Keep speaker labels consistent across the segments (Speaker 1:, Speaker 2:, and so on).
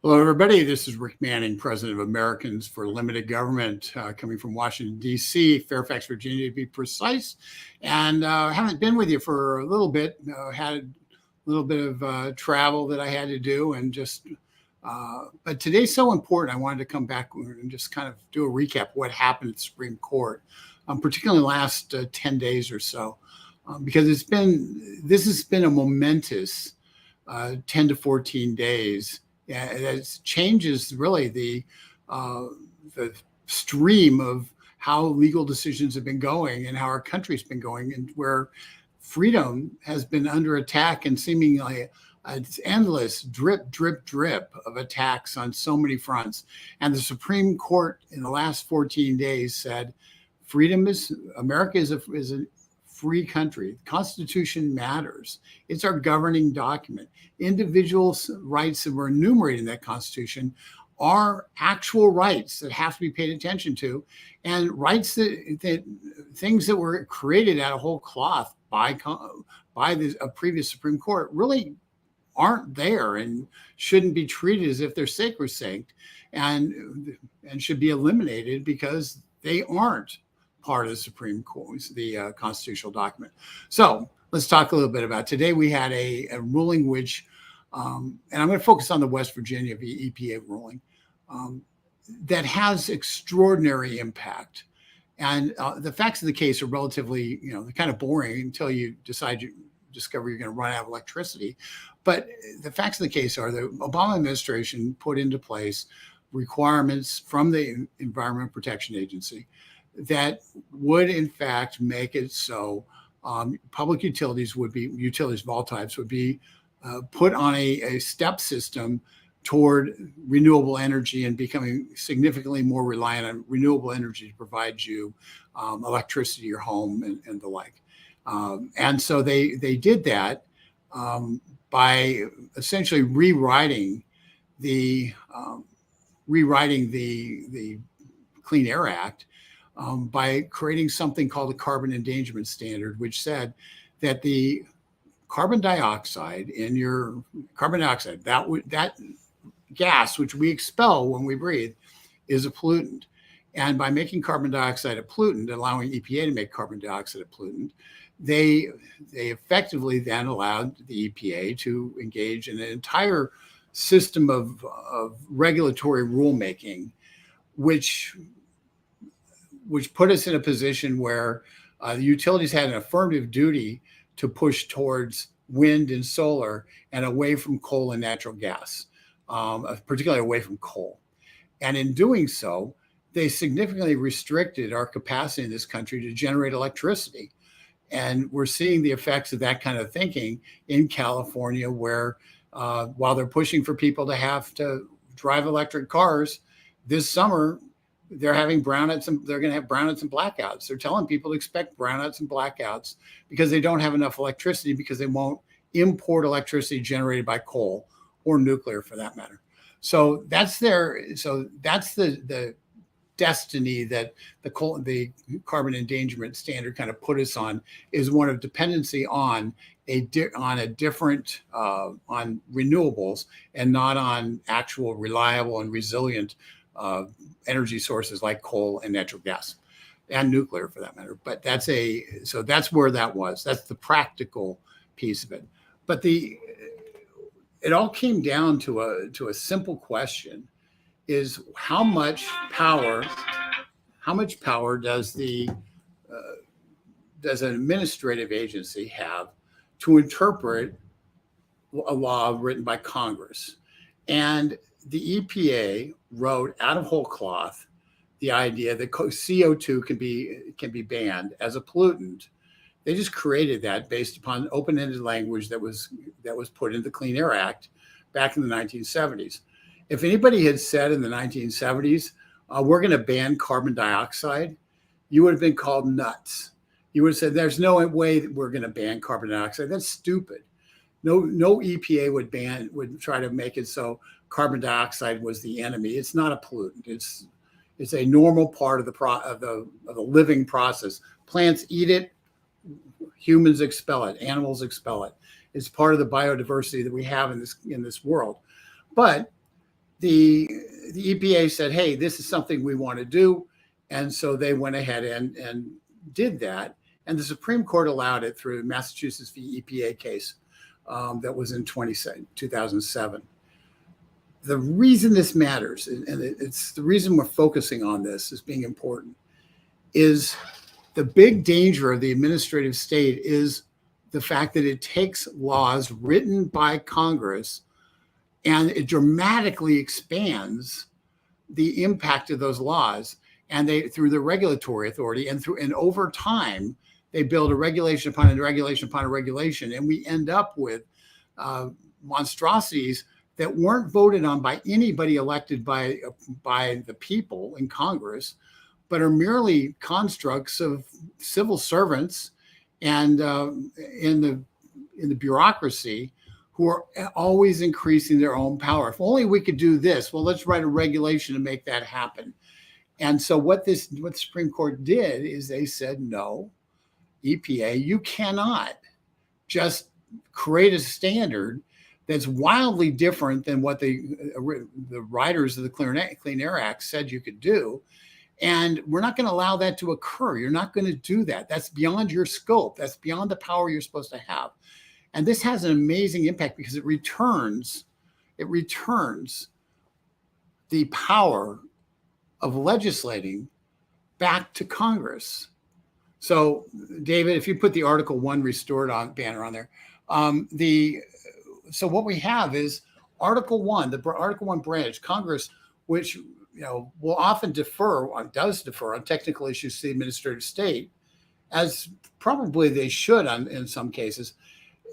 Speaker 1: Hello, everybody. This is Rick Manning, President of Americans for Limited Government, coming from Washington, D.C., Fairfax, Virginia, to be precise. And haven't been with you for a little bit. Had a little bit of travel that I had to do, and but today's so important. I wanted to come back and just kind of do a recap of what happened at the Supreme Court, particularly in the last 10 days or so, because this has been a momentous 10 to 14 days. Yeah, it changes really the stream of how legal decisions have been going and how our country's been going, and where freedom has been under attack and seemingly it's endless drip, drip, drip of attacks on so many fronts. And the Supreme Court in the last 14 days said, America is a free country. The Constitution matters. It's our governing document. Individual rights that were enumerated in that Constitution are actual rights that have to be paid attention to, and rights that things that were created out of whole cloth by a previous Supreme Court really aren't there and shouldn't be treated as if they're sacrosanct and should be eliminated because they aren't part of the Supreme Court, the constitutional document. So let's talk a little bit about it. Today. We had a ruling which, and I'm going to focus on the West Virginia EPA ruling, that has extraordinary impact. And the facts of the case are relatively, they're kind of boring until you discover you're going to run out of electricity. But the facts of the case are the Obama administration put into place requirements from the Environmental Protection Agency that would in fact make it so public utilities of all types would be put on a step system toward renewable energy and becoming significantly more reliant on renewable energy to provide you electricity to your home and the like. And so they did that by essentially rewriting the Clean Air Act, by creating something called the carbon endangerment standard, which said that the carbon dioxide, that gas which we expel when we breathe, is a pollutant. And by making carbon dioxide a pollutant, allowing EPA to make carbon dioxide a pollutant, they effectively then allowed the EPA to engage in an entire system of regulatory rulemaking, which put us in a position where the utilities had an affirmative duty to push towards wind and solar and away from coal and natural gas, particularly away from coal. And in doing so, they significantly restricted our capacity in this country to generate electricity. And we're seeing the effects of that kind of thinking in California, where while they're pushing for people to have to drive electric cars this summer, they're having brownouts, and they're going to have brownouts and blackouts. They're telling people to expect brownouts and blackouts because they don't have enough electricity, because they won't import electricity generated by coal or nuclear, for that matter. So that's the destiny that the carbon endangerment standard kind of put us on, is one of dependency on on renewables and not on actual reliable and resilient energy sources like coal and natural gas and nuclear, for that matter. But that's where that was. That's the practical piece of it. But it all came down to a simple question: is how much power does does an administrative agency have to interpret a law written by Congress? And the EPA wrote out of whole cloth the idea that CO2 can be banned as a pollutant. They just created that based upon open-ended language that was put into the Clean Air Act back in the 1970s. If anybody had said in the 1970s, we're going to ban carbon dioxide, you would have been called nuts. You would have said, there's no way that we're going to ban carbon dioxide. That's stupid. No EPA would try to make it so carbon dioxide was the enemy. It's not a pollutant. It's a normal part of the living process. Plants eat it, humans expel it, animals expel it. It's part of the biodiversity that we have in this world. But the EPA said, hey, this is something we want to do. And so they went ahead and did that. And the Supreme Court allowed it through Massachusetts v. EPA case that was in 2007. The reason this matters, and it's the reason we're focusing on this as being important, is the big danger of the administrative state is the fact that it takes laws written by Congress and it dramatically expands the impact of those laws. And they, through the regulatory authority and over time, they build a regulation upon a regulation upon a regulation. And we end up with monstrosities that weren't voted on by anybody elected by the people in Congress, but are merely constructs of civil servants and in the bureaucracy who are always increasing their own power. If only we could do this. Well, let's write a regulation to make that happen. And so what the Supreme Court did is they said, no, EPA, you cannot just create a standard that's wildly different than what the writers of the Clean Air Act said you could do. And we're not going to allow that to occur. You're not going to do that. That's beyond your scope. That's beyond the power you're supposed to have. And this has an amazing impact because it returns the power of legislating back to Congress. So, David, if you put the Article 1 restored on banner on there, so what we have is Article 1, the Article 1 branch, Congress, which will often does defer on technical issues to the administrative state, as probably they should in some cases.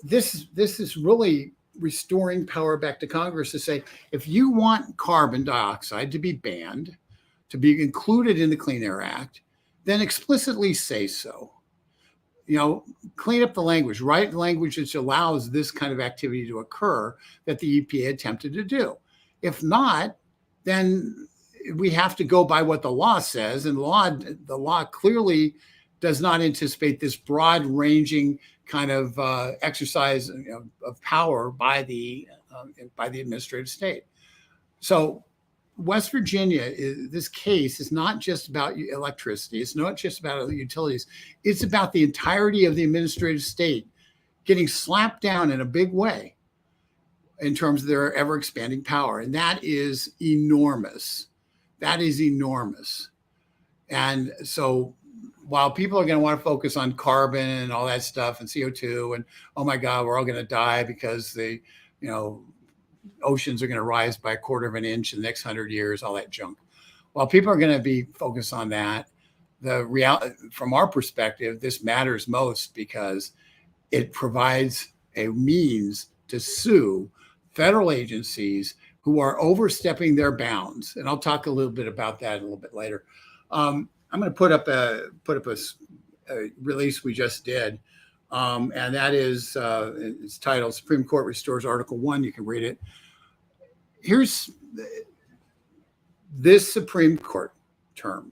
Speaker 1: This is really restoring power back to Congress to say, if you want carbon dioxide to be banned, to be included in the Clean Air Act, then explicitly say so. Clean up the language, write language which allows this kind of activity to occur that the EPA attempted to do. If not, then we have to go by what the law says, and the law clearly does not anticipate this broad-ranging kind of exercise of power by the administrative state. So West Virginia, this case is not just about electricity. It's not just about utilities. It's about the entirety of the administrative state getting slapped down in a big way in terms of their ever expanding power. And that is enormous. That is enormous. And so while people are going to want to focus on carbon and all that stuff and CO2 and, oh my God, we're all going to die because the, oceans are going to rise by 1/4 of an inch in the next 100 years, all that junk. While people are going to be focused on that, from our perspective, this matters most because it provides a means to sue federal agencies who are overstepping their bounds. And I'll talk a little bit about that a little bit later. I'm going to put up a release we just did. And that is, it's titled Supreme Court Restores Article 1. You can read it. Here's this Supreme Court term,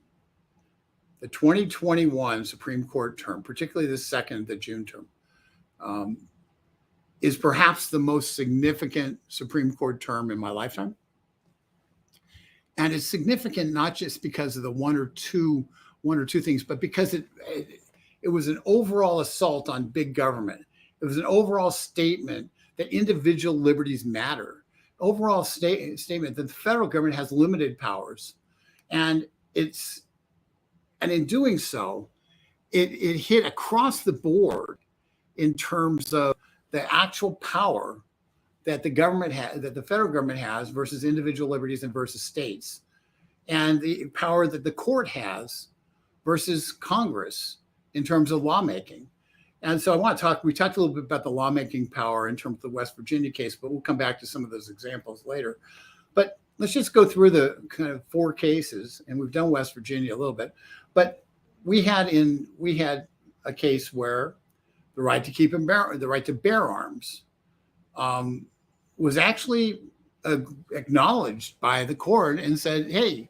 Speaker 1: the 2021 Supreme Court term, particularly the June term, is perhaps the most significant Supreme Court term in my lifetime. And it's significant not just because of the one or two things, but because it was an overall assault on big government. It was an overall statement that individual liberties matter. Overall statement that the federal government has limited powers. And in doing so, it hit across the board in terms of the actual power that the government that the federal government has versus individual liberties and versus states, and the power that the court has versus Congress in terms of lawmaking. And so we talked a little bit about the lawmaking power in terms of the West Virginia case, but we'll come back to some of those examples later. But let's just go through the kind of 4 cases, and we've done West Virginia a little bit. But we had a case where the right to bear arms was actually acknowledged by the court and said, hey,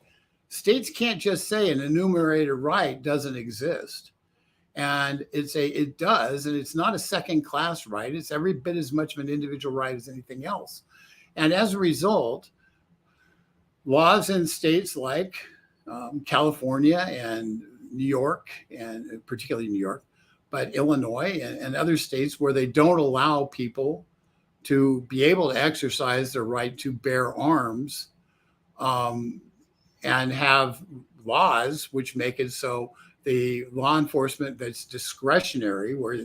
Speaker 1: states can't just say an enumerated right doesn't exist. And it does, and it's not a second-class right. It's every bit as much of an individual right as anything else. And as a result, Laws in states like California and New York, and particularly New York, but Illinois and other states where they don't allow people to be able to exercise their right to bear arms, um, and have laws which make it so the law enforcement that's discretionary, where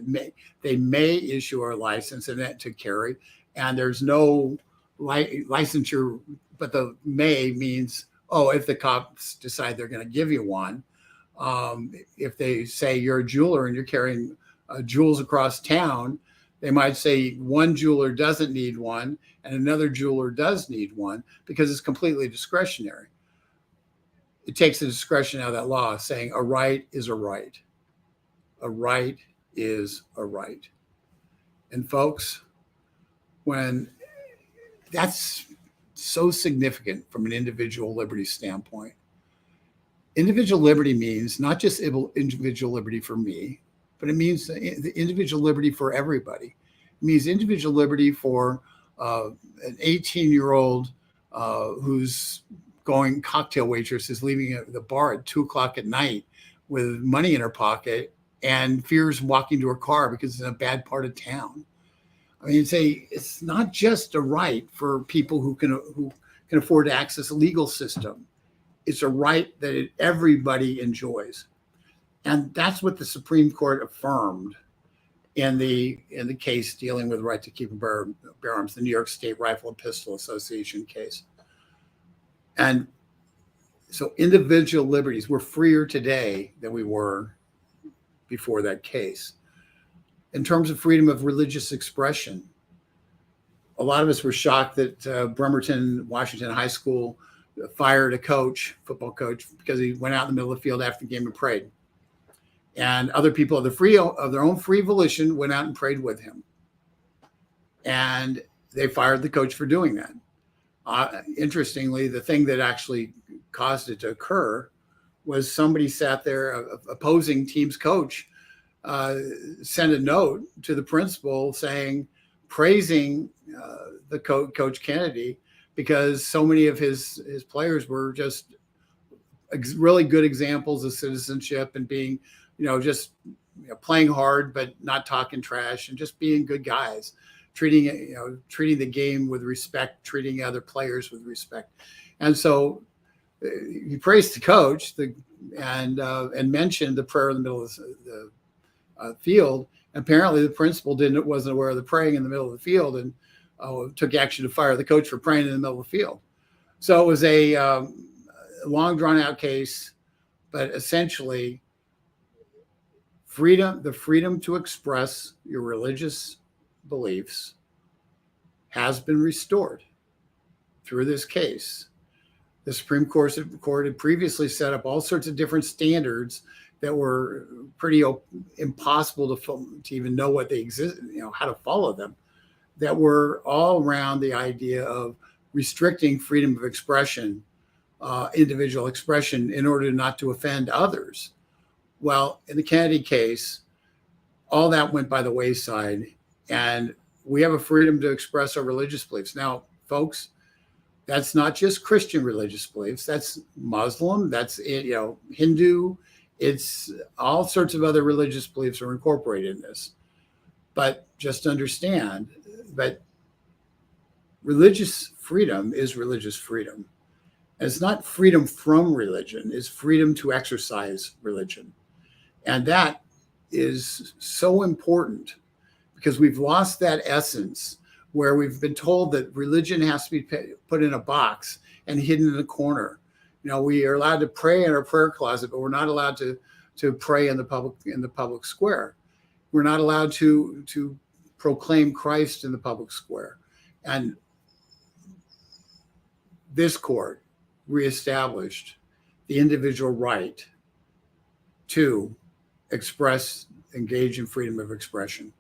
Speaker 1: they may issue a license and that to carry, and there's no licensure, but the may means, oh, if the cops decide they're going to give you one, if they say you're a jeweler and you're carrying jewels across town, they might say one jeweler doesn't need one and another jeweler does need one, because it's completely discretionary. It takes the discretion out of that law, saying a right is a right. A right is a right. And folks, when that's so significant from an individual liberty standpoint, individual liberty means not just individual liberty for me, but it means the individual liberty for everybody. It means individual liberty for an 18-year-old who's going cocktail waitress, is leaving the bar at 2:00 at night with money in her pocket and fears walking to her car because it's in a bad part of town. I mean, it's not just a right for people who can afford to access a legal system. It's a right that everybody enjoys. And that's what the Supreme Court affirmed in the case dealing with the right to keep and bear arms, the New York State Rifle and Pistol Association case. And so individual liberties, we're freer today than we were before that case. In terms of freedom of religious expression, a lot of us were shocked that Bremerton Washington High School fired a football coach, because he went out in the middle of the field after the game and prayed. And other people of their own free volition went out and prayed with him. And they fired the coach for doing that. Interestingly, the thing that actually caused it to occur was somebody sat there, opposing team's coach, sent a note to the principal praising the Coach Kennedy, because so many of his players were just really good examples of citizenship and being, just playing hard but not talking trash and just being good guys, treating the game with respect, treating other players with respect. And so he praised the coach and mentioned the prayer in the middle of the field. Apparently, the principal wasn't aware of the praying in the middle of the field, and took action to fire the coach for praying in the middle of the field. So it was a long, drawn-out case, but essentially, the freedom to express your religious beliefs has been restored through this case. The Supreme Court had previously set up all sorts of different standards that were pretty impossible to even know what they exist, how to follow them, that were all around the idea of restricting freedom of expression, individual expression, in order not to offend others. Well, in the Kennedy case, all that went by the wayside, and we have a freedom to express our religious beliefs. Now, folks, that's not just Christian religious beliefs. That's Muslim, that's Hindu. It's all sorts of other religious beliefs are incorporated in this. But just understand that religious freedom is religious freedom. And it's not freedom from religion, it's freedom to exercise religion. And that is so important, because we've lost that essence where we've been told that religion has to be put in a box and hidden in a corner. We are allowed to pray in our prayer closet, but we're not allowed to pray in the public square. We're not allowed to proclaim Christ in the public square. And this court reestablished the individual right to engage in freedom of expression.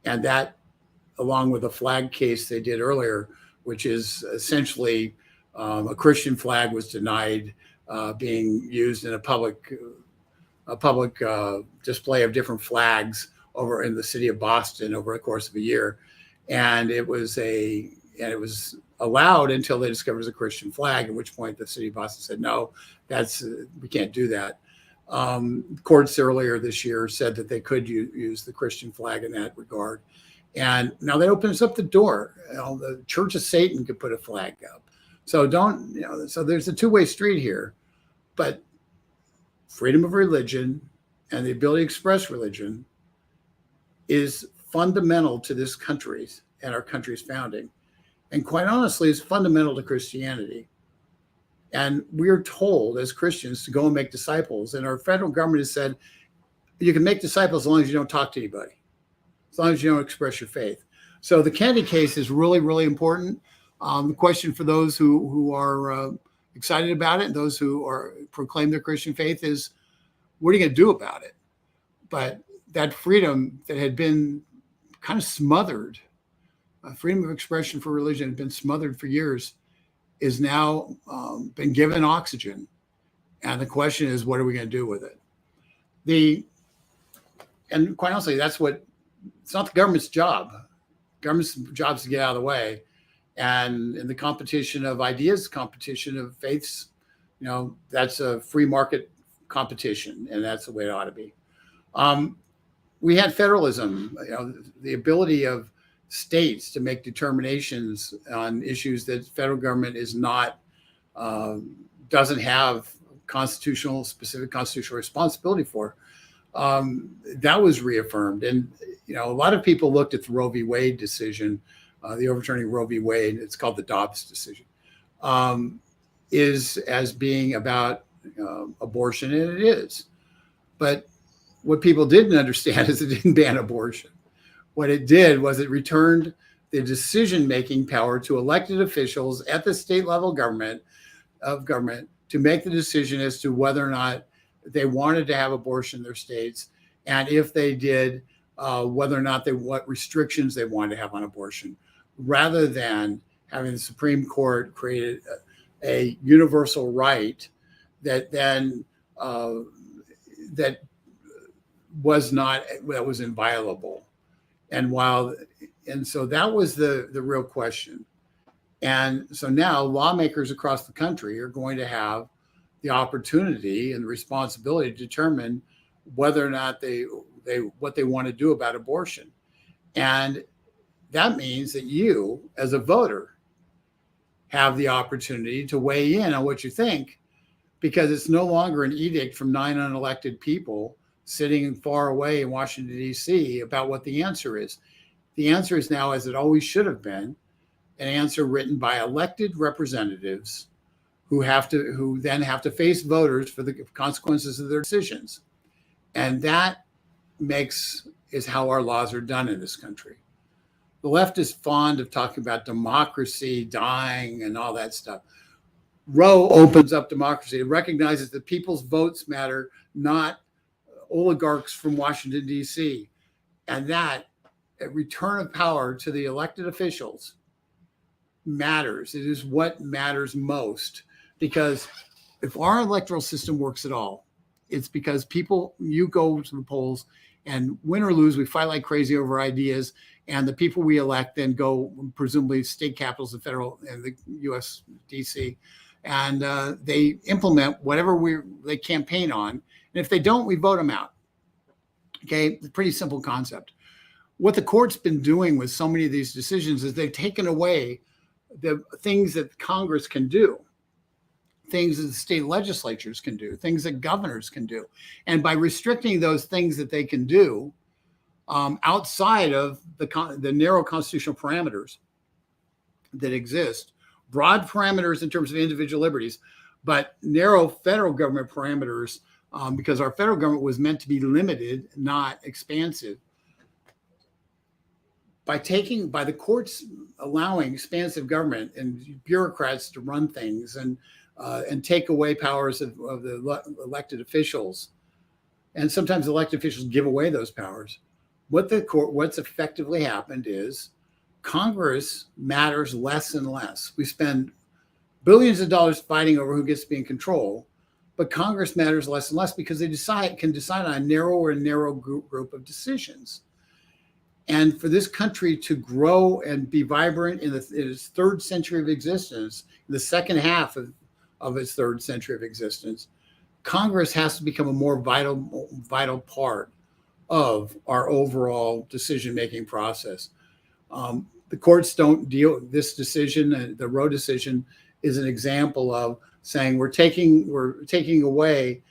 Speaker 1: And that, along with the flag case they did earlier, which is essentially a Christian flag was denied being used in a public display of different flags over in the city of Boston over the course of a year, and it was allowed until they discovered a Christian flag, at which point the city of Boston said, no, we can't do that. Courts earlier this year said that they could use the Christian flag in that regard. And now that opens up the door. The Church of Satan could put a flag up. So so there's a two-way street here. But freedom of religion and the ability to express religion is fundamental to this country's and our country's founding. And quite honestly, it's fundamental to Christianity. And we're told as Christians to go and make disciples. And our federal government has said, you can make disciples as long as you don't talk to anybody, as long as you don't express your faith. So the Kennedy case is really, really important. The question for those who are excited about it and those who proclaim their Christian faith is, what are you going to do about it? But that freedom that had been kind of smothered, freedom of expression for religion had been smothered for years, is now been given oxygen. And the question is, what are we going to do with it? And quite honestly, it's not the government's job. Government's job is to get out of the way. And in the competition of ideas, competition of faiths, that's a free market competition, and that's the way it ought to be. We had federalism, the ability of states to make determinations on issues that federal government is not, doesn't have specific constitutional responsibility for. That was reaffirmed. And, a lot of people looked at the Roe v. Wade decision, the overturning Roe v. Wade, it's called the Dobbs decision, is as being about abortion, and it is. But what people didn't understand is it didn't ban abortion. What it did was it returned the decision-making power to elected officials at the state level government to make the decision as to whether or not they wanted to have abortion in their states, and if they did, whether or not what restrictions they wanted to have on abortion, rather than having the Supreme Court create a universal right that then that was inviolable. And so that was the real question. And so now lawmakers across the country are going to have the opportunity and the responsibility to determine whether or not what they want to do about abortion. And that means that you, as a voter, have the opportunity to weigh in on what you think, because it's no longer an edict from 9 unelected people sitting far away in Washington, D.C. about what the answer is. The answer is now, as it always should have been, an answer written by elected representatives who then have to face voters for the consequences of their decisions. And that is how our laws are done in this country. The left is fond of talking about democracy dying and all that stuff. Roe opens up democracy. It recognizes that people's votes matter, not oligarchs from Washington, D.C. And that a return of power to the elected officials matters. It is what matters most, because if our electoral system works at all, it's because you go to the polls, and win or lose, we fight like crazy over ideas, and the people we elect then go, presumably state capitals, the federal and the U.S. D.C., and they implement whatever they campaign on. And if they don't, we vote them out. Okay, pretty simple concept. What the court's been doing with so many of these decisions is they've taken away the things that Congress can do, things that the state legislatures can do, things that governors can do. And by restricting those things that they can do outside of the narrow constitutional parameters that exist, broad parameters in terms of individual liberties, but narrow federal government parameters, because our federal government was meant to be limited, not expansive. By the courts allowing expansive government and bureaucrats to run things and take away powers of the elected officials, and sometimes elected officials give away those powers, what's effectively happened is Congress matters less and less. We spend billions of dollars fighting over who gets to be in control, but Congress matters less and less because they can decide on a narrower and narrow group of decisions. And for this country to grow and be vibrant in its third century of existence, in the second half of its third century of existence, Congress has to become a more vital part of our overall decision-making process. The courts don't deal this decision. The Roe decision is an example of saying we're taking away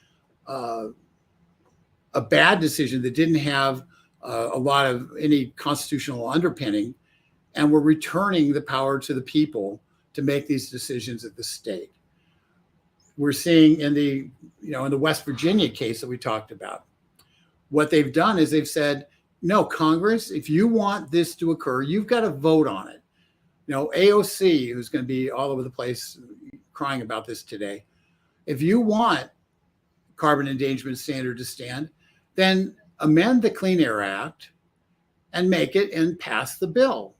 Speaker 1: a bad decision that didn't have a lot of any constitutional underpinning, and we're returning the power to the people to make these decisions at the state. We're seeing in the West Virginia case that we talked about, what they've done is they've said, no, Congress, if you want this to occur, you've got to vote on it. AOC, who's going to be all over the place crying about this today, if you want carbon endangerment standard to stand, then amend the Clean Air Act and make it and pass the bill.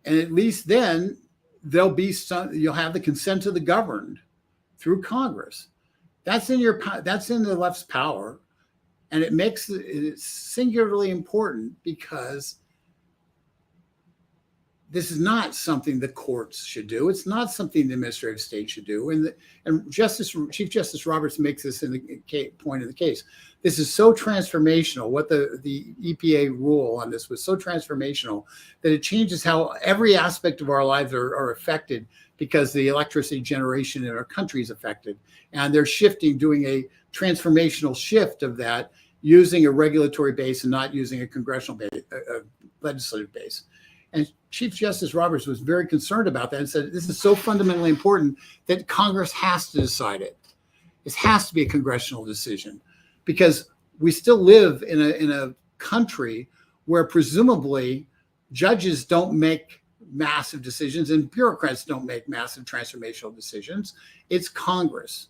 Speaker 1: And at least then you'll have the consent of the governed through Congress. That's in the left's power. And it makes it singularly important because this is not something the courts should do. It's not something the administrative state should do. And Chief Justice Roberts makes this in the point of the case. This is so transformational. What the EPA rule on this was so transformational that it changes how every aspect of our lives are affected, because the electricity generation in our country is affected. And they're doing a transformational shift of that, using a regulatory base and not using a congressional base, a legislative base. And Chief Justice Roberts was very concerned about that and said, this is so fundamentally important that Congress has to decide it. It has to be a congressional decision, because we still live in a country where presumably judges don't make massive decisions and bureaucrats don't make massive transformational decisions. It's Congress.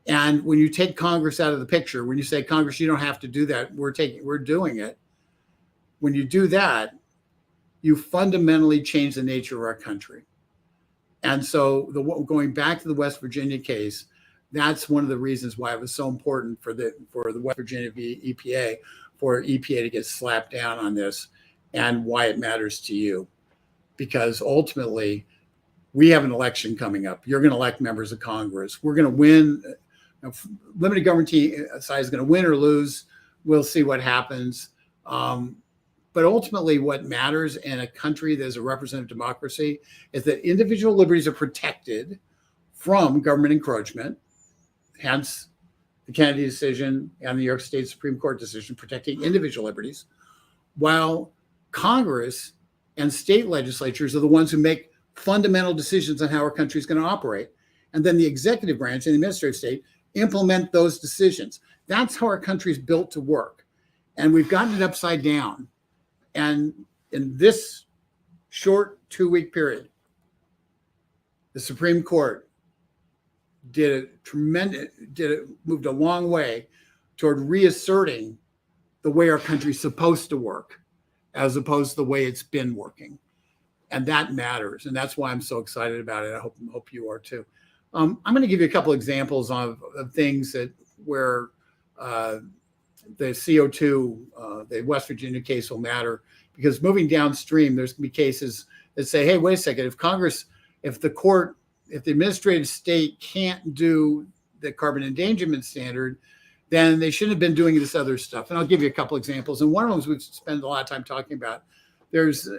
Speaker 1: And when you take Congress out of the picture, when you say, Congress, you don't have to do that, we're doing it. When you do that, you fundamentally change the nature of our country. And so going back to the West Virginia case, that's one of the reasons why it was so important for the West Virginia EPA, for EPA to get slapped down on this, and why it matters to you. Because ultimately, we have an election coming up. You're going to elect members of Congress. We're going to win. Limited government size is going to win or lose. We'll see what happens. But ultimately, what matters in a country that is a representative democracy is that individual liberties are protected from government encroachment, hence the Kennedy decision and the New York State Supreme Court decision protecting individual liberties, while Congress and state legislatures are the ones who make fundamental decisions on how our country is going to operate. And then the executive branch and the administrative state implement those decisions. That's how our country is built to work. And we've gotten it upside down. And in this short 2-week period, the Supreme Court moved a long way toward reasserting the way our country's supposed to work, as opposed to the way it's been working. And that matters. And that's why I'm so excited about it. I hope you are too. I'm going to give you a couple examples of things where the CO2, the West Virginia case will matter, because moving downstream, there's going to be cases that say, hey, wait a second, if the administrative state can't do the carbon endangerment standard, then they shouldn't have been doing this other stuff. And I'll give you a couple examples. And one of them we've spent a lot of time talking about. There's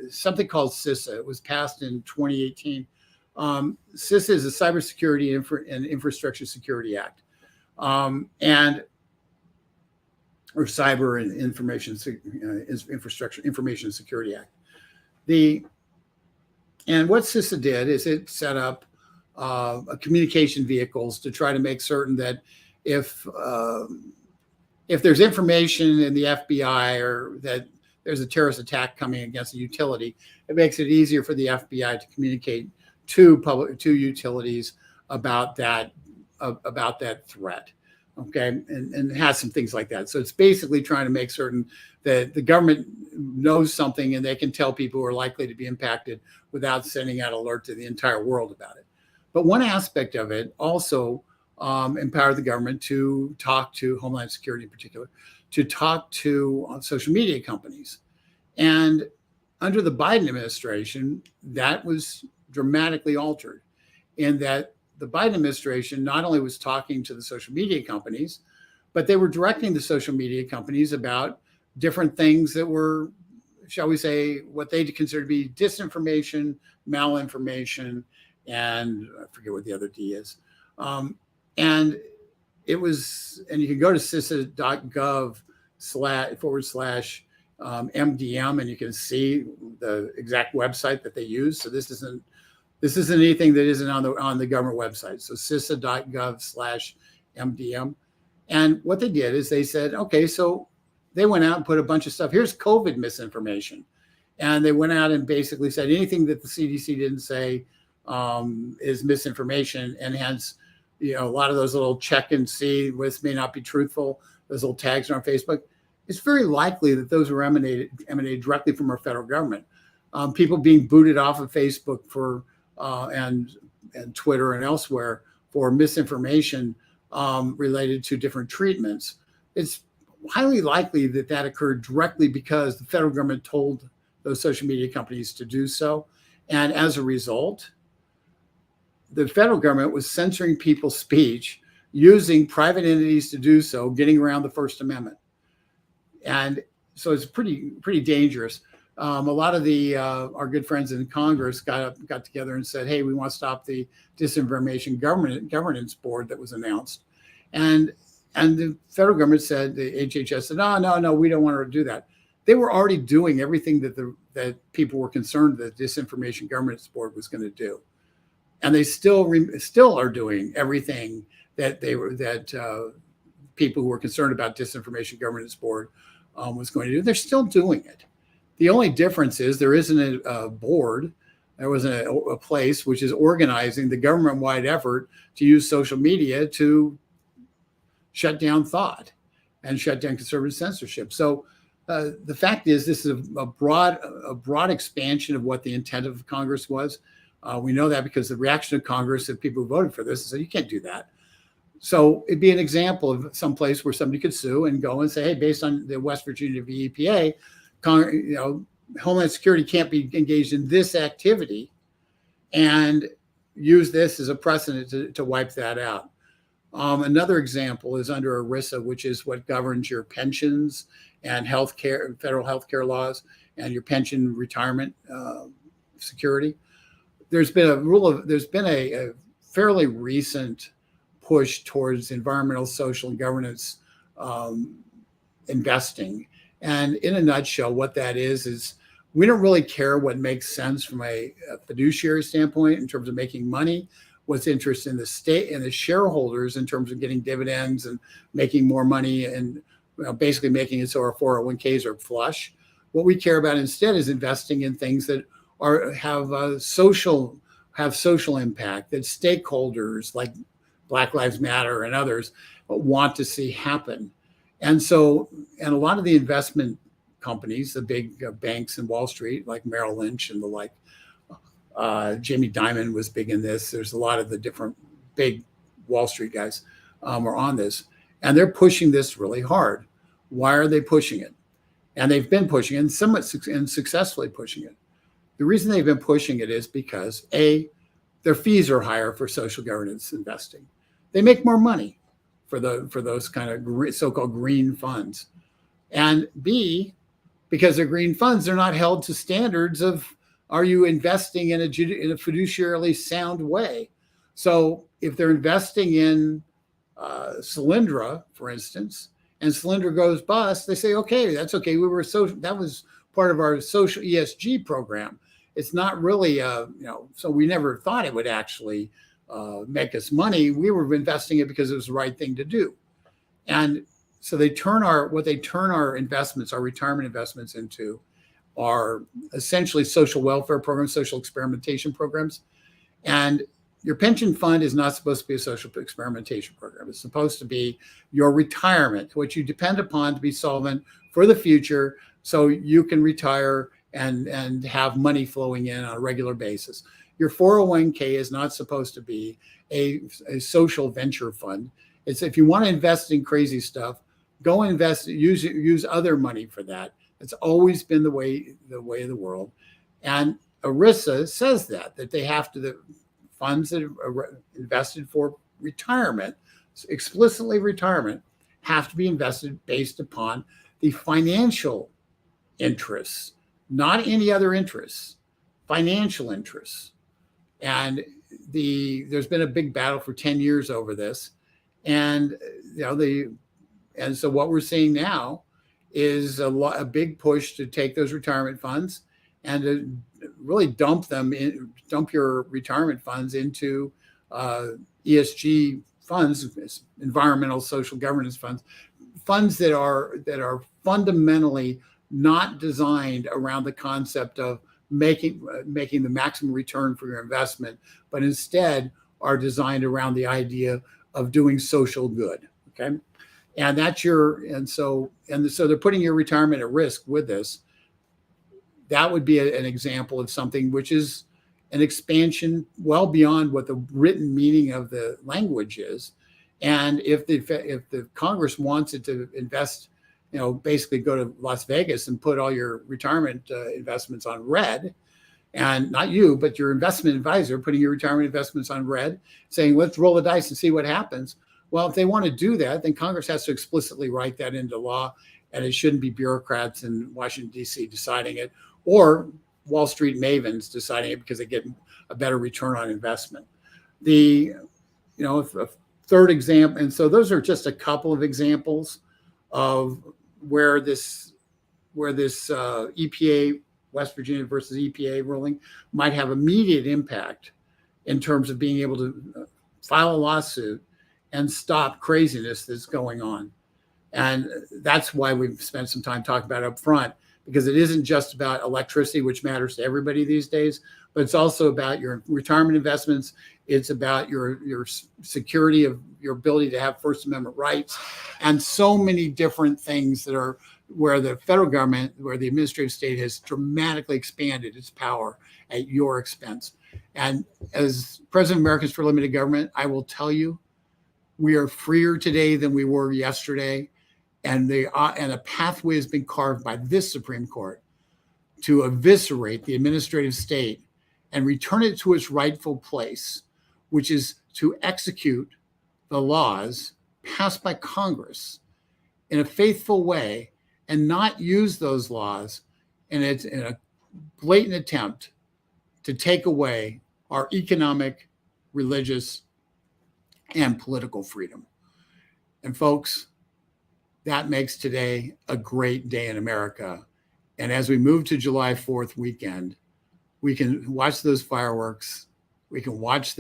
Speaker 1: something called CISA. It was passed in 2018. CISA is a Cybersecurity and Infrastructure Security Act, or Cyber and Information Security Act. And what CISA did is it set up communication vehicles to try to make certain that if there's information in the FBI or that there's a terrorist attack coming against a utility, it makes it easier for the FBI to communicate to utilities about that threat. Okay, and it has some things like that. So it's basically trying to make certain that the government knows something and they can tell people who are likely to be impacted without sending out alert to the entire world about it. But one aspect of it also empowered the government to talk to Homeland Security in particular, to talk to social media companies And under the Biden administration, that was dramatically altered in that the Biden administration not only was talking to the social media companies, but they were directing the social media companies about different things that were, shall we say, what they consider to be disinformation, malinformation, and I forget what the other D is. And it was, and you can go to cisa.gov/MDM, and you can see the exact website that they use. So this isn't anything that isn't on the government website. So cisa.gov/MDM. And what they did is they said, okay, so they went out and put a bunch of stuff. Here's COVID misinformation. And they went out and basically said anything that the CDC didn't say is misinformation. And hence, a lot of those little check and see, this may not be truthful, those little tags are on Facebook. It's very likely that those were emanated directly from our federal government. People being booted off of Facebook for and Twitter and elsewhere for misinformation related to different treatments. It's highly likely that occurred directly because the federal government told those social media companies to do so. And as a result, the federal government was censoring people's speech, using private entities to do so, getting around the First Amendment. And so it's pretty dangerous. A lot of our good friends in Congress got together and said, hey, we want to stop the disinformation governance board that was announced. And the federal government said, the HHS said, no, we don't want to do that. They were already doing everything that people were concerned that the disinformation governance board was going to do. And they still are doing everything that people who were concerned about disinformation governance board was going to do. They're still doing it. The only difference is there isn't a board. There wasn't a place which is organizing the government-wide effort to use social media to shut down thought and shut down conservative censorship. So the fact is, this is a broad expansion of what the intent of Congress was. We know that because the reaction of Congress of people who voted for this said, you can't do that. So it'd be an example of some place where somebody could sue and go and say, hey, based on the West Virginia v. EPA, Homeland Security can't be engaged in this activity, and use this as a precedent to wipe that out. Another example is under ERISA, which is what governs your pensions and healthcare, federal healthcare laws, and your pension retirement security. There's been a fairly recent push towards environmental, social, and governance investing. And in a nutshell, what that is we don't really care what makes sense from a fiduciary standpoint in terms of making money, what's interest in the state and the shareholders in terms of getting dividends and making more money and basically making it so our 401ks are flush. What we care about instead is investing in things that have social impact, that stakeholders like Black Lives Matter and others want to see happen. And a lot of the investment companies, the big banks in Wall Street, like Merrill Lynch and the like, Jamie Dimon was big in this. There's a lot of the different big Wall Street guys are on this, and they're pushing this really hard. Why are they pushing it? And they've been pushing it and successfully pushing it. The reason they've been pushing it is because their fees are higher for social governance investing. They make more money for those kind of so-called green funds, and B, because they're green funds, they're not held to standards of, are you investing in a fiduciarily sound way? So if they're investing in Solyndra, for instance, and Solyndra goes bust, they say, okay, that's okay. That was part of our social ESG program. It's not really, so we never thought it would actually make us money. We were investing it because it was the right thing to do. And so they turn our investments, our retirement investments into are essentially social welfare programs, social experimentation programs. And your pension fund is not supposed to be a social experimentation program. It's supposed to be your retirement, which you depend upon to be solvent for the future so you can retire and have money flowing in on a regular basis. Your 401k is not supposed to be a social venture fund. It's if you want to invest in crazy stuff, go invest, use other money for that. It's always been the way of the world. And ERISA says that they have to, the funds that are invested for retirement, explicitly retirement, have to be invested based upon the financial interests, not any other interests, financial interests. And there's been a big battle for 10 years over this. And and so what we're seeing now is a big push to take those retirement funds and to really dump your retirement funds into ESG funds, environmental social governance funds that are fundamentally not designed around the concept of making the maximum return for your investment, but instead are designed around the idea of doing social good. Okay. And so they're putting your retirement at risk with this. That would be an example of something which is an expansion well beyond what the written meaning of the language is. And if the Congress wants it to invest, basically go to Las Vegas and put all your retirement investments on red, and not you, but your investment advisor putting your retirement investments on red, saying, let's roll the dice and see what happens. Well, if they want to do that, then Congress has to explicitly write that into law, and it shouldn't be bureaucrats in Washington, D.C. deciding it, or Wall Street mavens deciding it because they get a better return on investment. A third example, and so those are just a couple of examples of where this EPA, West Virginia versus EPA ruling might have immediate impact in terms of being able to file a lawsuit and stop craziness that's going on. And that's why we've spent some time talking about it up front, because it isn't just about electricity, which matters to everybody these days, but it's also about your retirement investments. It's about your security of your ability to have First Amendment rights, and so many different things that are where the federal government, where the administrative state has dramatically expanded its power at your expense. And as President of Americans for Limited Government, I will tell you, we are freer today than we were yesterday. And a pathway has been carved by this Supreme Court to eviscerate the administrative state and return it to its rightful place, which is to execute the laws passed by Congress in a faithful way and not use those laws in a blatant attempt to take away our economic, religious, and political freedom. And folks, that makes today a great day in America. And as we move to July 4th weekend, we can watch those fireworks. We can watch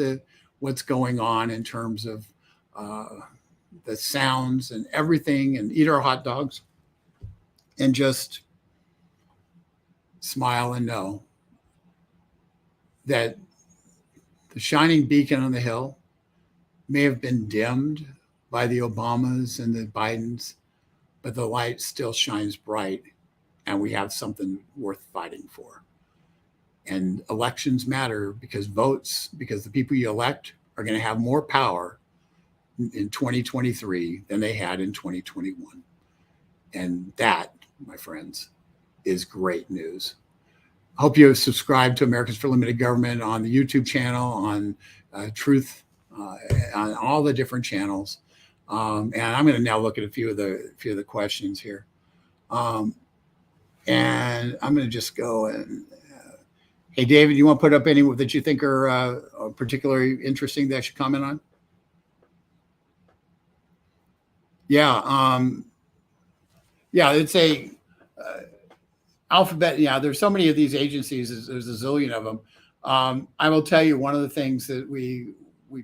Speaker 1: what's going on in terms of the sounds and everything, and eat our hot dogs and just smile and know that the shining beacon on the hill may have been dimmed by the Obamas and the Bidens, but the light still shines bright, and we have something worth fighting for. And elections matter because the people you elect are going to have more power in 2023 than they had in 2021. And that, my friends, is great news. I hope you have subscribed to Americans for Limited Government on the YouTube channel, on Truth, on all the different channels. And I'm going to now look at a few of the questions here. And I'm going to just go and, hey, David, you want to put up any that you think are particularly interesting that I should comment on? Yeah. It's a alphabet. Yeah, there's so many of these agencies. There's a zillion of them. I will tell you, one of the things that we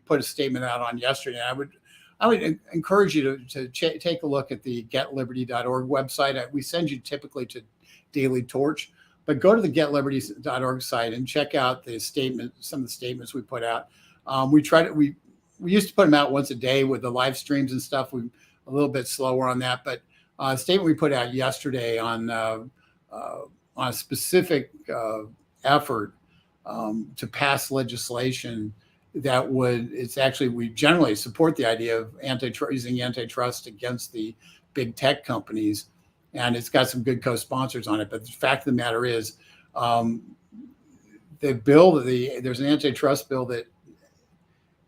Speaker 1: put a statement out on yesterday, I would encourage you to take a look at the getliberty.org website. We send you typically to Daily Torch, but go to the getliberty.org site and check out some of the statements we put out. We used to put them out once a day with the live streams and stuff. We're a little bit slower on that, but a statement we put out yesterday on a specific effort to pass legislation that we generally support the idea of using antitrust against the big tech companies. and it's got some good co-sponsors on it. But the fact of the matter is, the bill, there's an antitrust bill that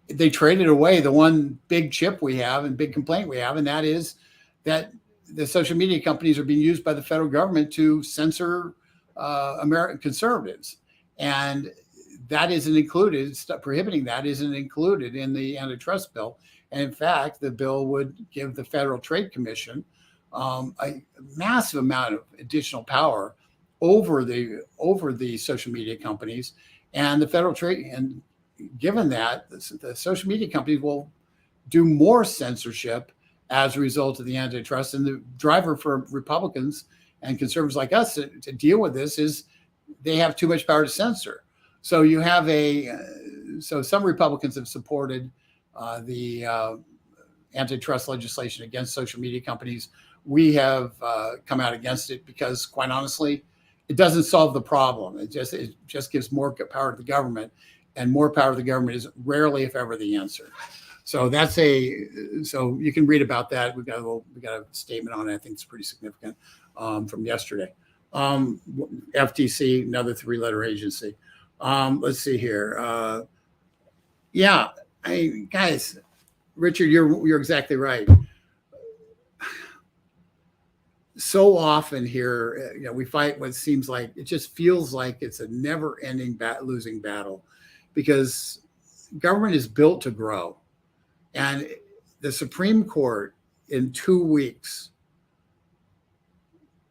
Speaker 1: they traded away the one big chip we have and big complaint we have, and that is that the social media companies are being used by the federal government to censor American conservatives. And that isn't included, prohibiting that isn't included in the antitrust bill. And in fact, the bill would give the Federal Trade Commission a massive amount of additional power over the social media companies. And the Federal Trade, and given that, the social media companies will do more censorship as a result of the antitrust. And the driver for Republicans and conservatives like us to deal with this is they have too much power to censor. So you have so some Republicans have supported the antitrust legislation against social media companies. We have come out against it because, quite honestly, it doesn't solve the problem. It just gives more power to the government, and more power to the government is rarely, if ever, the answer. So so you can read about that. We got a statement on it. I think it's pretty significant from yesterday. FTC, another 3-letter agency. Let's see here. Guys, Richard, you're exactly right. So often here, we fight what seems like, it just feels like it's a never-ending losing battle, because government is built to grow. And the Supreme Court in 2 weeks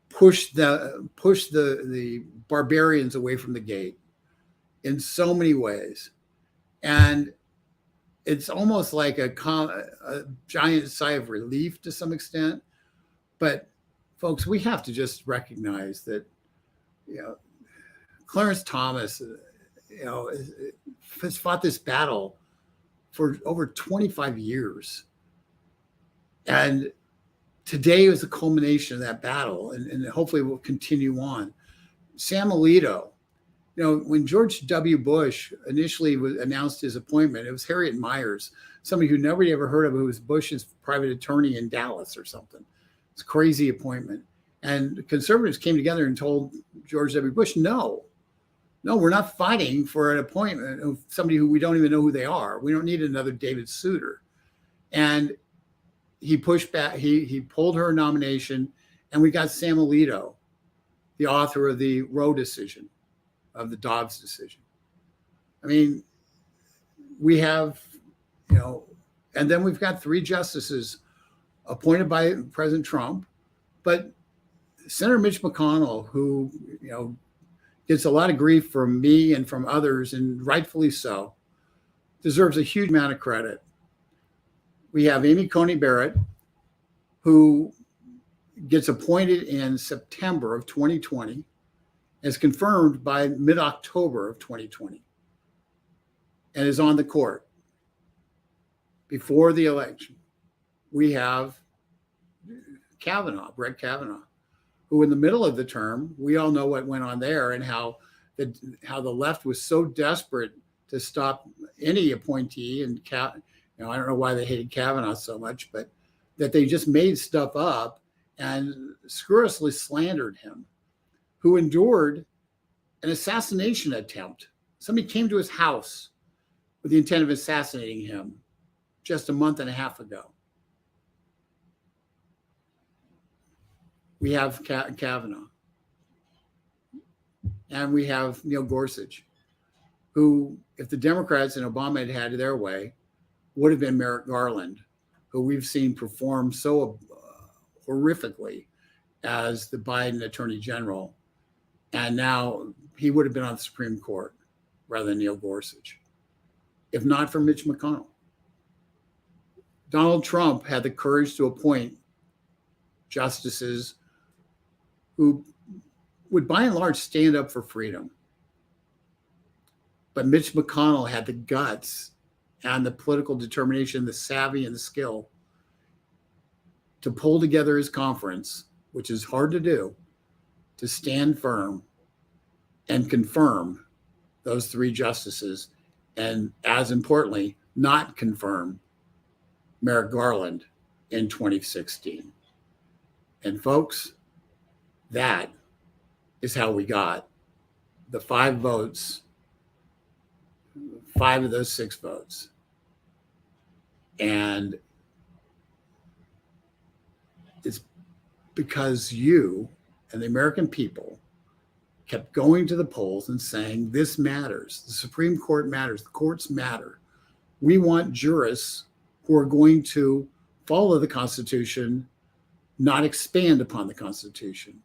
Speaker 1: pushed the barbarians away from the gate in so many ways. And it's almost like a giant sigh of relief to some extent. But folks, we have to just recognize that, Clarence Thomas, has fought this battle for over 25 years. And today was the culmination of that battle, and hopefully will continue on. Sam Alito, when George W. Bush initially announced his appointment, it was Harriet Miers, somebody who nobody ever heard of, who was Bush's private attorney in Dallas or something. It's a crazy appointment. And conservatives came together and told George W. Bush, no, we're not fighting for an appointment of somebody who we don't even know who they are. We don't need another David Souter. And he pushed back. He pulled her nomination, and we got Sam Alito, the author of the Roe decision, of the Dobbs decision. I mean, we have, and then we've got 3 justices appointed by President Trump, but Senator Mitch McConnell, who, gets a lot of grief from me and from others, and rightfully so, deserves a huge amount of credit. We have Amy Coney Barrett, who gets appointed in September of 2020, as confirmed by mid-October of 2020, and is on the court before the election. We have Brett Kavanaugh, who in the middle of the term, we all know what went on there, and how the left was so desperate to stop any appointee, and I don't know why they hated Kavanaugh so much, but that they just made stuff up and scurrilously slandered him, who endured an assassination attempt. Somebody came to his house with the intent of assassinating him just a month and a half ago. We have Kavanaugh. And we have Neil Gorsuch, who, if the Democrats and Obama had had their way, would have been Merrick Garland, who we've seen perform so horrifically as the Biden Attorney General. And now he would have been on the Supreme Court rather than Neil Gorsuch, if not for Mitch McConnell. Donald Trump had the courage to appoint justices who would by and large stand up for freedom. But Mitch McConnell had the guts and the political determination, the savvy and the skill to pull together his conference, which is hard to do, to stand firm and confirm those 3 justices, and as importantly, not confirm Merrick Garland in 2016. And folks, That is how we got the 5 votes, 5 of those 6 votes. And it's because you and the American people kept going to the polls and saying, this matters. The Supreme Court matters. The courts matter. We want jurists who are going to follow the Constitution, not expand upon the Constitution.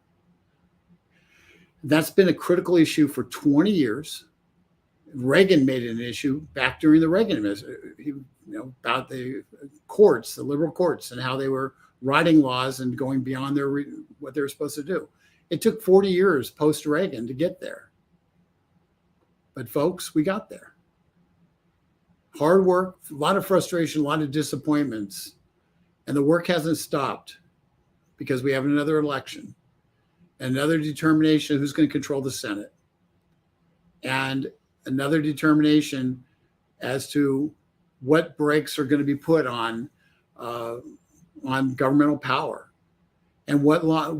Speaker 1: That's been a critical issue for 20 years. Reagan made it an issue back during the Reagan administration, about the courts, the liberal courts, and how they were writing laws and going beyond what they were supposed to do. It took 40 years post-Reagan to get there. But folks, we got there. Hard work, a lot of frustration, a lot of disappointments. And the work hasn't stopped because we have another election, another determination who's going to control the Senate, and another determination as to what brakes are going to be put on governmental power, and what are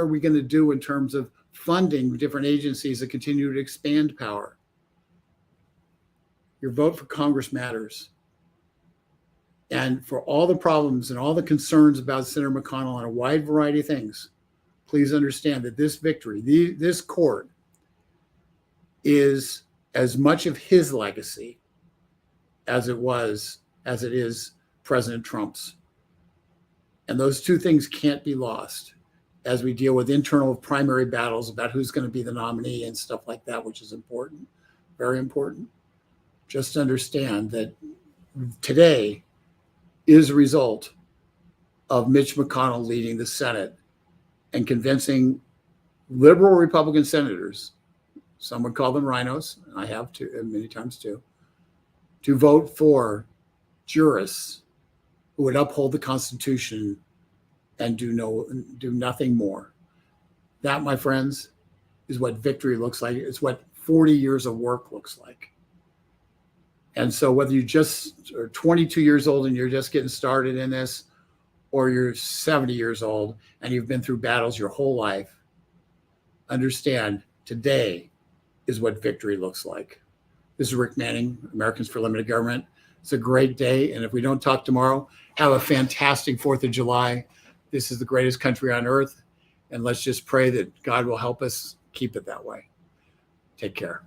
Speaker 1: we going to do in terms of funding different agencies that continue to expand power. Your vote for Congress matters. And for all the problems and all the concerns about Senator McConnell on a wide variety of things, please understand that this victory, this court, is as much of his legacy as it is President Trump's. And those two things can't be lost as we deal with internal primary battles about who's going to be the nominee and stuff like that, which is important, very important. Just understand that today is a result of Mitch McConnell leading the Senate and convincing liberal Republican senators, some would call them rhinos, and I have too, many times too, to vote for jurists who would uphold the Constitution and do nothing more. That, my friends, is what victory looks like. It's what 40 years of work looks like. And so whether you just are 22 years old and you're just getting started in this, or you're 70 years old and you've been through battles your whole life, understand today is what victory looks like. This is Rick Manning, Americans for Limited Government. It's a great day. And if we don't talk tomorrow, have a fantastic 4th of July. This is the greatest country on earth. And let's just pray that God will help us keep it that way. Take care.